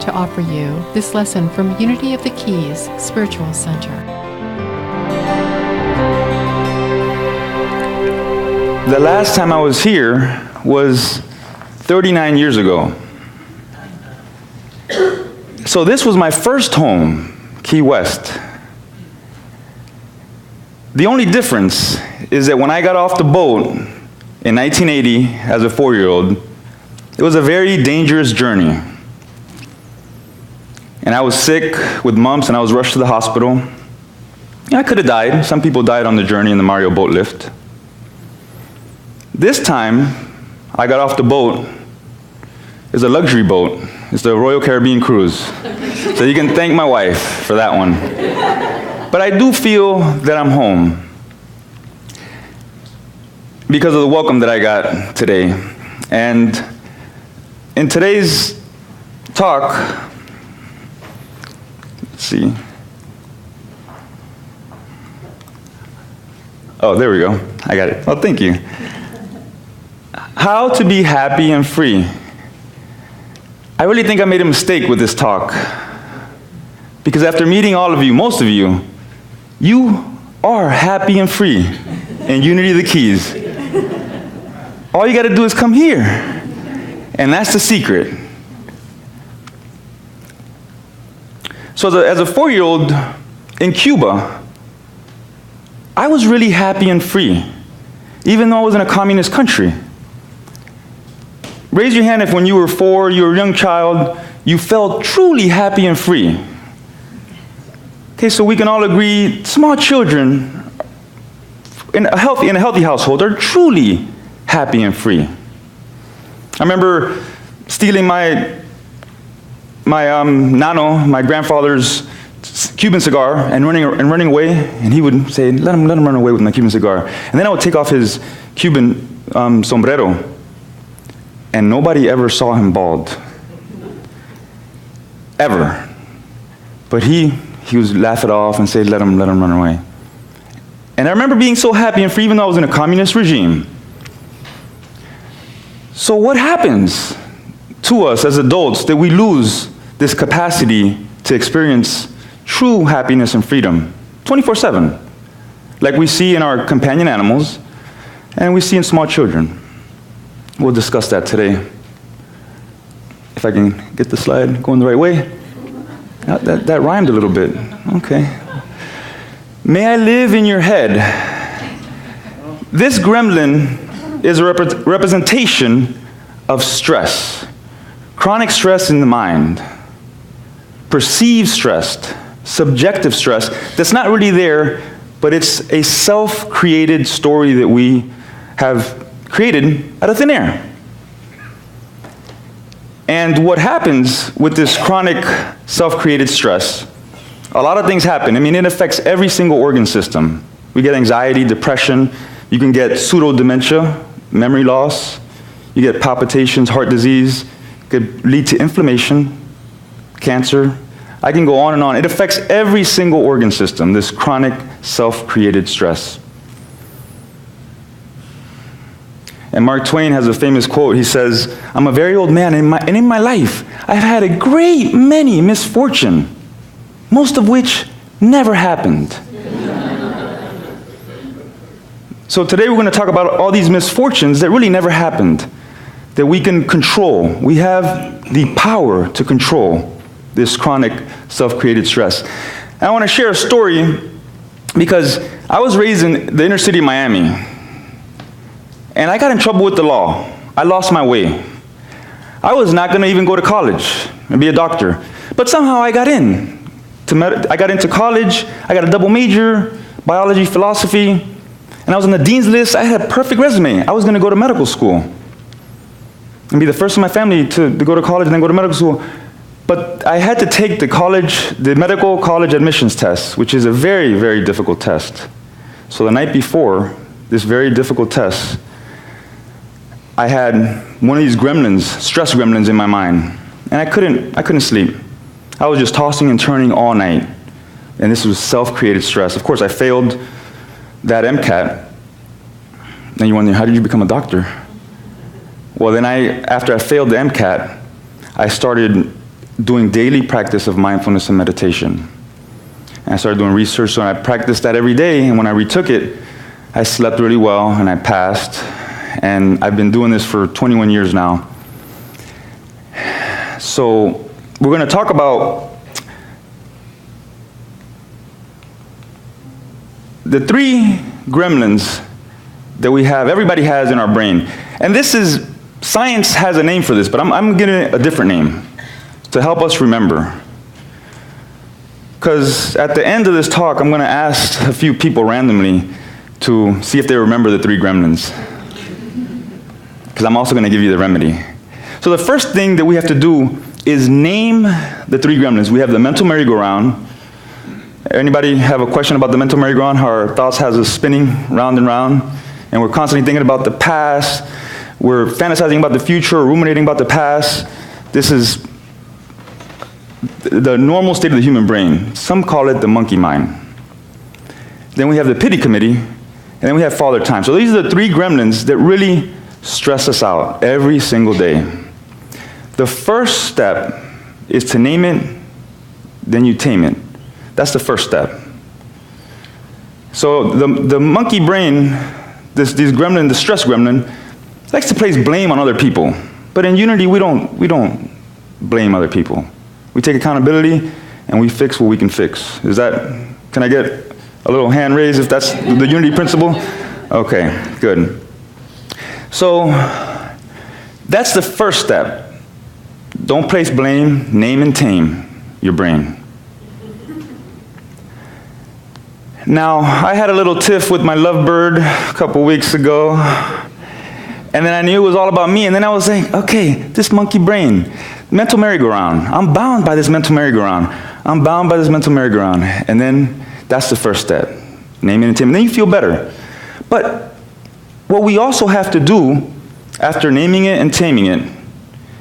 to offer you this lesson from Unity of the Keys Spiritual Center. The last time I was here was 39 years ago. So this was my first home, Key West. The only difference is that when I got off the boat in 1980 as a 4-year-old, it was a very dangerous journey. And I was sick with mumps and I was rushed to the hospital. I could have died. Some people died on the journey in the Mayo Boatlift. This time, I got off the boat. It's a luxury boat. It's the Royal Caribbean Cruise. So you can thank my wife for that one. But I do feel that I'm home because of the welcome that I got today. And in today's talk, let's see. Oh, there we go. I got it. Oh, thank you. How to be happy and free. I really think I made a mistake with this talk. Because after meeting all of you, most of you, you are happy and free in Unity of the Keys. All you got to do is come here. And that's the secret. So as a 4-year-old in Cuba, I was really happy and free, even though I was in a communist country. Raise your hand if when you were 4, you were a young child, you felt truly happy and free. Okay, so we can all agree, small children in a healthy household are truly happy and free. I remember stealing my nano, my grandfather's Cuban cigar, and running away, and he would say, let him run away with my Cuban cigar. And then I would take off his Cuban sombrero, and nobody ever saw him bald. Ever. But he would laugh it off and say, let him run away. And I remember being so happy and free even though I was in a communist regime. So what happens to us as adults that we lose this capacity to experience true happiness and freedom 24/7, like we see in our companion animals and we see in small children? We'll discuss that today. If I can get the slide going the right way. That rhymed a little bit. Okay. May I live in your head. This gremlin is a representation of stress. Chronic stress in the mind. Perceived stress. Subjective stress that's not really there, but it's a self-created story that we have created out of thin air. And what happens with this chronic self-created stress, a lot of things happen. I mean, it affects every single organ system. We get anxiety, depression, you can get pseudo-dementia, memory loss, you get palpitations, heart disease, it could lead to inflammation, cancer. I can go on and on. It affects every single organ system, this chronic self-created stress. And Mark Twain has a famous quote. He says, I'm a very old man, and in my life, I've had a great many misfortune, most of which never happened. So today we're going to talk about all these misfortunes that really never happened, that we can control. We have the power to control this chronic self-created stress. And I want to share a story because I was raised in the inner city of Miami. And I got in trouble with the law. I lost my way. I was not going to even go to college and be a doctor. But somehow I got in. I got into college. I got a double major, biology, philosophy. And I was on the dean's list. I had a perfect resume. I was going to go to medical school and be the first in my family to go to college and then go to medical school. But I had to take the medical college admissions test, which is a very, very difficult test. So the night before this very difficult test, I had one of these gremlins, stress gremlins in my mind. And I couldn't sleep. I was just tossing and turning all night. And this was self-created stress. Of course, I failed that MCAT. And you wonder, how did you become a doctor? Well, then after I failed the MCAT, I started doing daily practice of mindfulness and meditation. And I started doing research, so I practiced that every day, and when I retook it, I slept really well, and I passed, and I've been doing this for 21 years now. So we're going to talk about the 3 gremlins that we have, everybody has in our brain. And this is, science has a name for this, but I'm giving it a different name to help us remember. Because at the end of this talk, I'm going to ask a few people randomly to see if they remember the 3 gremlins. Because I'm also going to give you the remedy. So the first thing that we have to do is name the 3 gremlins. We have the mental merry-go-round. Anybody have a question about the mental merry-go-round? How our thoughts has us spinning round and round, and we're constantly thinking about the past. We're fantasizing about the future, ruminating about the past. This is the normal state of the human brain. Some call it the monkey mind. Then we have the pity committee, and then we have father time. So these are the 3 gremlins that really stress us out every single day. The first step is to name it, then you tame it. That's the first step. So the monkey brain, this gremlin, the stress gremlin, likes to place blame on other people. But in Unity, we don't blame other people. We take accountability and we fix what we can fix. Can I get a little hand raised if that's the Unity principle? Okay, good. So that's the first step. Don't place blame, name and tame your brain. Now, I had a little tiff with my lovebird a couple weeks ago, and then I knew it was all about me, and then I was saying, okay, this monkey brain, mental merry-go-round. I'm bound by this mental merry-go-round. I'm bound by this mental merry-go-round. And then that's the first step. Name it and tame it. Then you feel better. But what we also have to do after naming it and taming it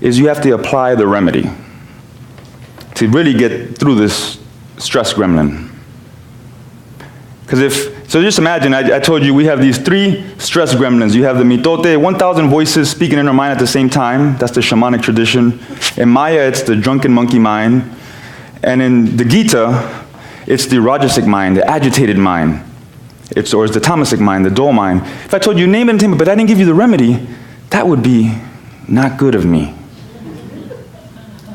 is you have to apply the remedy to really get through this stress gremlin. So just imagine, I told you we have these 3 stress gremlins. You have the mitote, 1,000 voices speaking in our mind at the same time. That's the shamanic tradition. In Maya, it's the drunken monkey mind. And in the Gita, it's the rajasic mind, the agitated mind. Or it's the tamasic mind, the dull mind. If I told you name it and tame it, but I didn't give you the remedy, that would be not good of me.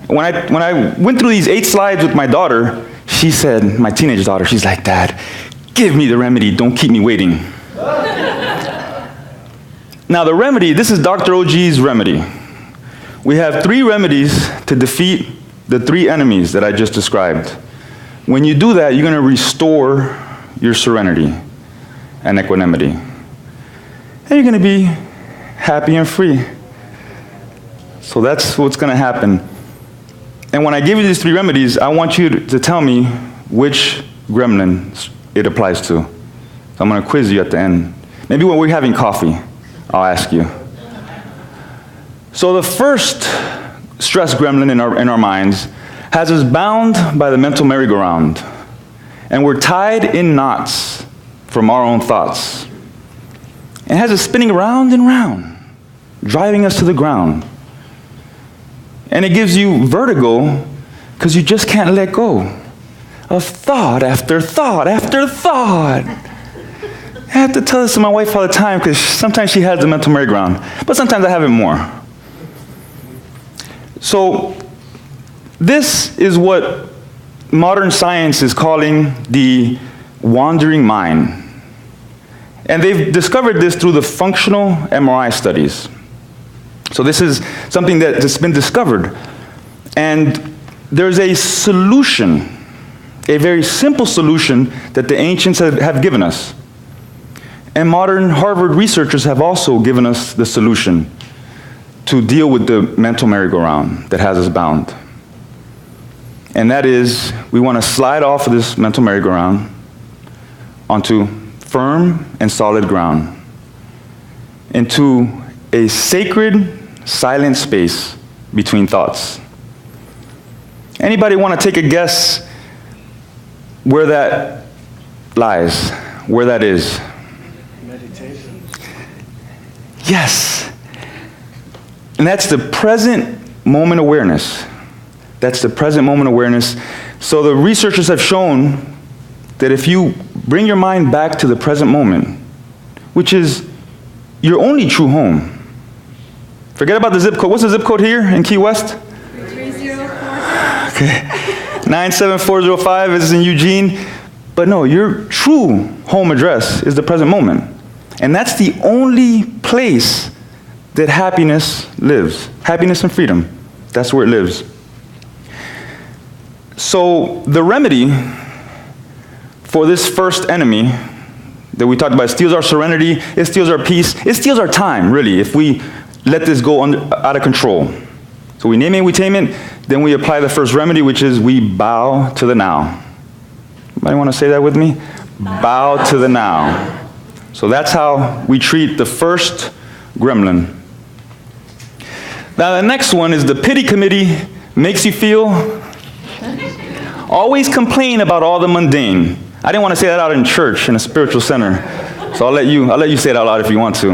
When I went through these 8 slides with my daughter, she said, my teenage daughter, she's like, Dad, give me the remedy, don't keep me waiting. Now the remedy, this is Dr. OG's remedy. We have 3 remedies to defeat the 3 enemies that I just described. When you do that, you're going to restore your serenity and equanimity. And you're going to be happy and free. So that's what's going to happen. And when I give you these 3 remedies, I want you to tell me which gremlin it applies to. So I'm going to quiz you at the end. Maybe when we're having coffee, I'll ask you. So the first stress gremlin in our minds has us bound by the mental merry-go-round. And we're tied in knots from our own thoughts. It has us spinning round and round, driving us to the ground. And it gives you vertigo because you just can't let go of thought after thought after thought. I have to tell this to my wife all the time because sometimes she has the mental merry-go-round, but sometimes I have it more. So this is what modern science is calling the wandering mind. And they've discovered this through the functional MRI studies. So this is something that has been discovered. And there's a solution, a very simple solution that the ancients have given us. And modern Harvard researchers have also given us the solution to deal with the mental merry-go-round that has us bound. And that is, we want to slide off of this mental merry-go-round onto firm and solid ground, into a sacred, silent space between thoughts. Anybody want to take a guess where that lies, where that is? Meditation. Yes. And that's the present moment awareness That's the present moment awareness. So the researchers have shown that if you bring your mind back to the present moment, which is your only true home. Forget about the zip code. What's the zip code here in Key West? 3045. Okay. 97405 is in Eugene. But no, your true home address is the present moment. And that's the only place that happiness lives. Happiness and freedom. That's where it lives. So the remedy for this first enemy that we talked about, it steals our serenity, it steals our peace, it steals our time, really, if we let this go out of control. So we name it, we tame it, then we apply the first remedy, which is we bow to the now. Anybody want to say that with me? Bow to the now. So that's how we treat the first gremlin. Now the next one is the pity committee makes you feel. Always complain about all the mundane. I didn't want to say that out in church in a spiritual center, so I'll let you say it out loud if you want to.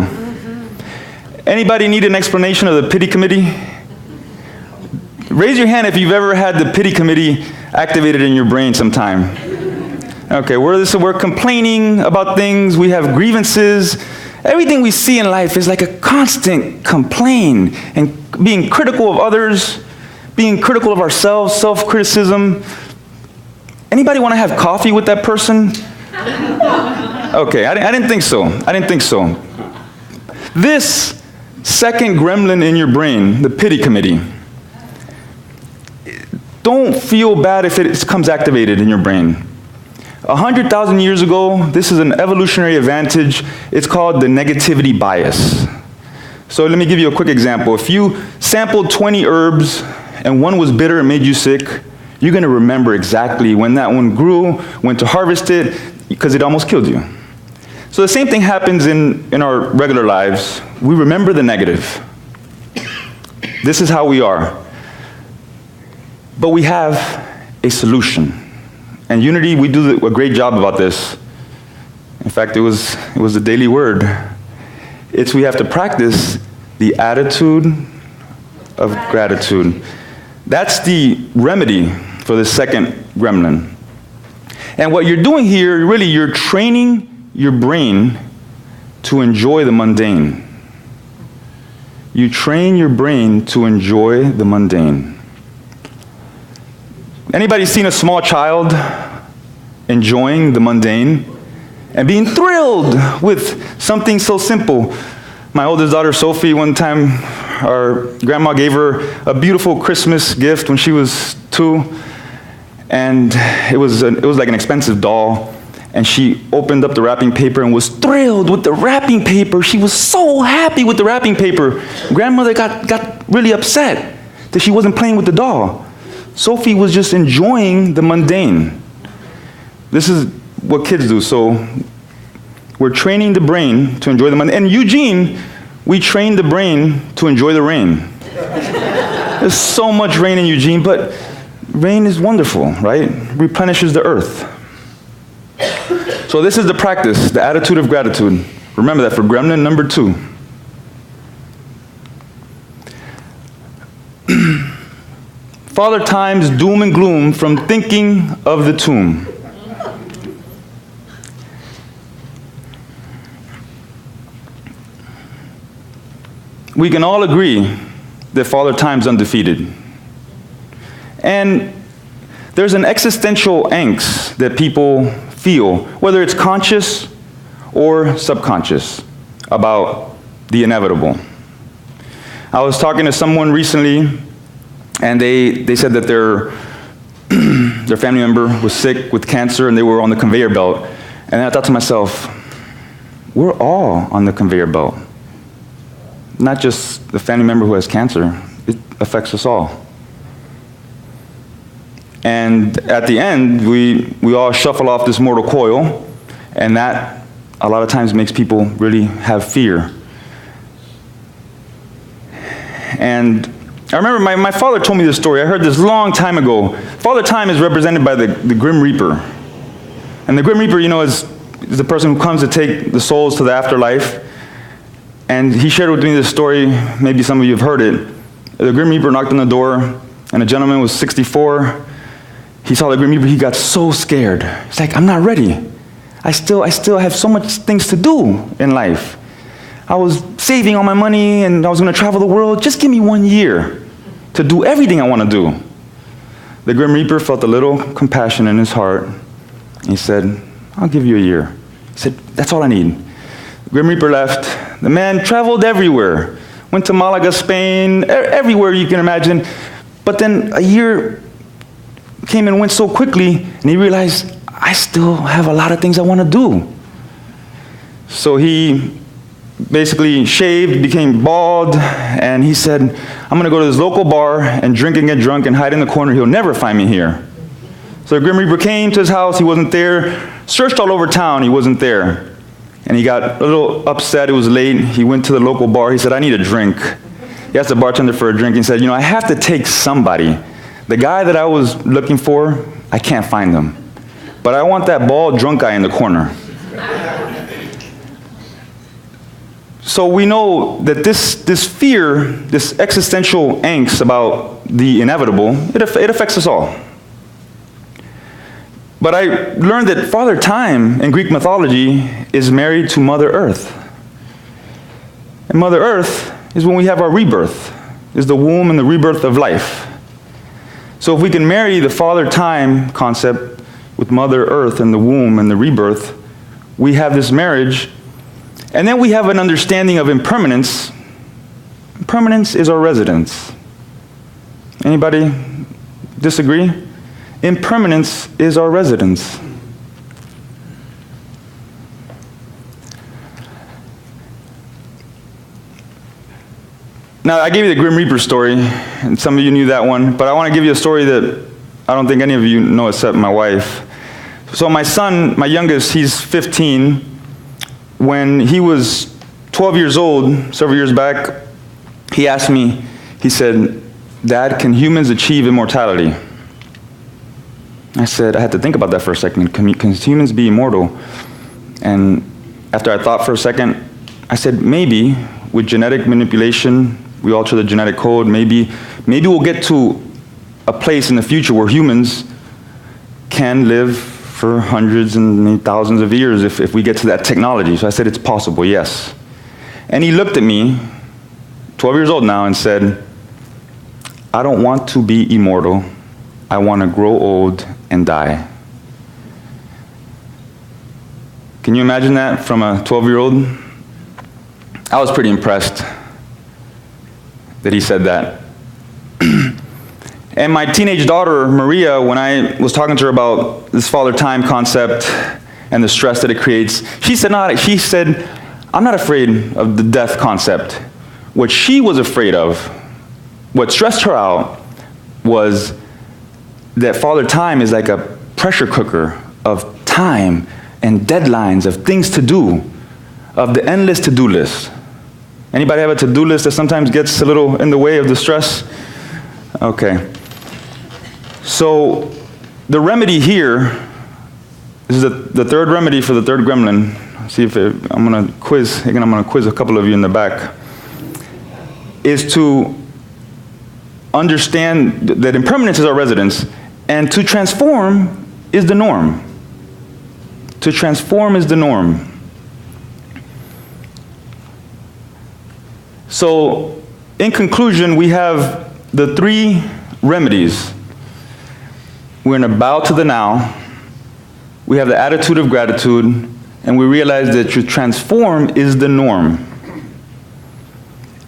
Anybody need an explanation of the pity committee? Raise your hand if you've ever had the pity committee activated in your brain sometime. Okay, we're complaining about things, we have grievances. Everything we see in life is like a constant complaint and being critical of others, being critical of ourselves, self-criticism. Anybody want to have coffee with that person? Okay, I didn't think so. This second gremlin in your brain, the pity committee, don't feel bad if it comes activated in your brain. 100,000 years ago, this is an evolutionary advantage. It's called the negativity bias. So let me give you a quick example. If you sampled 20 herbs and one was bitter and made you sick, you're going to remember exactly when that one grew, when to harvest it, because it almost killed you. So the same thing happens in our regular lives. We remember the negative. This is how we are. But we have a solution. And Unity, we do a great job about this. In fact, it was the daily word. We have to practice the attitude of gratitude. That's the remedy for the second gremlin. And what you're doing here, really, you're training your brain to enjoy the mundane. You train your brain to enjoy the mundane. Anybody seen a small child enjoying the mundane and being thrilled with something so simple? My oldest daughter, Sophie, one time, our grandma gave her a beautiful Christmas gift when she was 2, and it was like an expensive doll, and she opened up the wrapping paper and was thrilled with the wrapping paper. She was so happy with the wrapping paper. Grandmother got really upset that she wasn't playing with the doll. Sophie was just enjoying the mundane. This is what kids do. So we're training the brain to enjoy the mundane. And Eugene, we train the brain to enjoy the rain. There's so much rain in Eugene, but rain is wonderful, right? Replenishes the earth. So this is the practice, the attitude of gratitude. Remember that for gremlin number 2. Father Time's doom and gloom from thinking of the tomb. We can all agree that Father Time's undefeated. And there's an existential angst that people feel, whether it's conscious or subconscious, about the inevitable. I was talking to someone recently, and they said that their family member was sick with cancer and they were on the conveyor belt. And I thought to myself, we're all on the conveyor belt. Not just the family member who has cancer, it affects us all. And at the end, we all shuffle off this mortal coil, and that a lot of times makes people really have fear. And I remember my father told me this story. I heard this long time ago. Father Time is represented by the Grim Reaper. And the Grim Reaper, is the person who comes to take the souls to the afterlife. And he shared with me this story, maybe some of you have heard it. The Grim Reaper knocked on the door, And a gentleman was 64. He saw the Grim Reaper. He got so scared. He's like, I'm not ready. I still have so much things to do in life. I was saving all my money and I was going to travel the world. Just give me 1 year to do everything I want to do. The Grim Reaper felt a little compassion in his heart. He said, I'll give you a year. He said, that's all I need. The Grim Reaper left. The man traveled everywhere. Went to Malaga, Spain, everywhere you can imagine. But then a year came and went so quickly, and he realized, I still have a lot of things I want to do. So he basically shaved, became bald, and he said, I'm going to go to this local bar and drink and get drunk and hide in the corner. He'll never find me here. So the Grim Reaper came to his house. He wasn't there. Searched all over town. He wasn't there. And he got a little upset. It was late. He went to the local bar. He said, I need a drink. He asked the bartender for a drink. He said, I have to take somebody. The guy that I was looking for, I can't find him. But I want that bald, drunk guy in the corner. So we know that this fear, this existential angst about the inevitable, it affects us all. But I learned that Father Time in Greek mythology is married to Mother Earth. And Mother Earth is when we have our rebirth, is the womb and the rebirth of life. So if we can marry the Father Time concept with Mother Earth and the womb and the rebirth, we have this marriage. And then we have an understanding of impermanence. Impermanence is our residence. Anybody disagree? Impermanence is our residence. Now, I gave you the Grim Reaper story, and some of you knew that one, but I want to give you a story that I don't think any of you know except my wife. So my son, my youngest, he's 15. When he was 12 years old, several years back, he asked me, he said, Dad, can humans achieve immortality? I said, I had to think about that for a second. Can humans be immortal? And after I thought for a second, I said, maybe with genetic manipulation, we alter the genetic code, maybe we'll get to a place in the future where humans can live for hundreds and maybe thousands of years if we get to that technology. So I said, it's possible, yes. And he looked at me, 12 years old now, and said, I don't want to be immortal. I want to grow old and die. Can you imagine that from a 12-year-old? I was pretty impressed that he said that. And my teenage daughter, Mariel, when I was talking to her about this Father Time concept and the stress that it creates, she said, I'm not afraid of the death concept. What she was afraid of, what stressed her out, was that Father Time is like a pressure cooker of time and deadlines of things to do, of the endless to-do list. Anybody have a to-do list that sometimes gets a little in the way of the stress? Okay. So the remedy here is the third remedy for the third gremlin. See if I'm going to quiz a couple of you in the back. Is to understand that impermanence is our residence, and to transform is the norm. To transform is the norm. So, in conclusion, we have the three remedies. We're in a bow to the now. We have the attitude of gratitude, and we realize that to transform is the norm.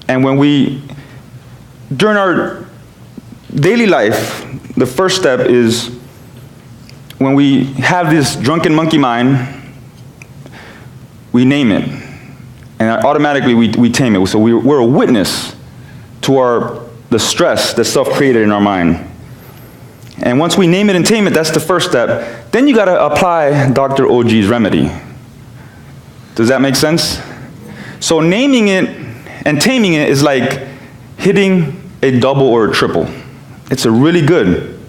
And when during our daily life, the first step is when we have this drunken monkey mind, we name it. And automatically we tame it. So we're a witness to the stress that's self-created in our mind. And once we name it and tame it, that's the first step. Then you got to apply Dr. OG's remedy. Does that make sense? So naming it and taming it is like hitting a double or a triple. It's a really good.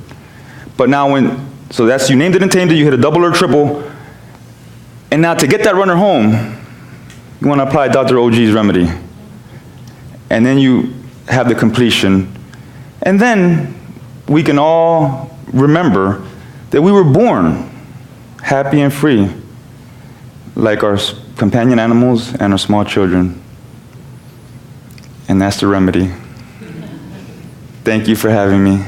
But now so that's, you named it and tamed it, you hit a double or a triple. And now to get that runner home, you want to apply Dr. OG's remedy. And then you have the completion. And then we can all remember that we were born happy and free, like our companion animals and our small children. And that's the remedy. Thank you for having me.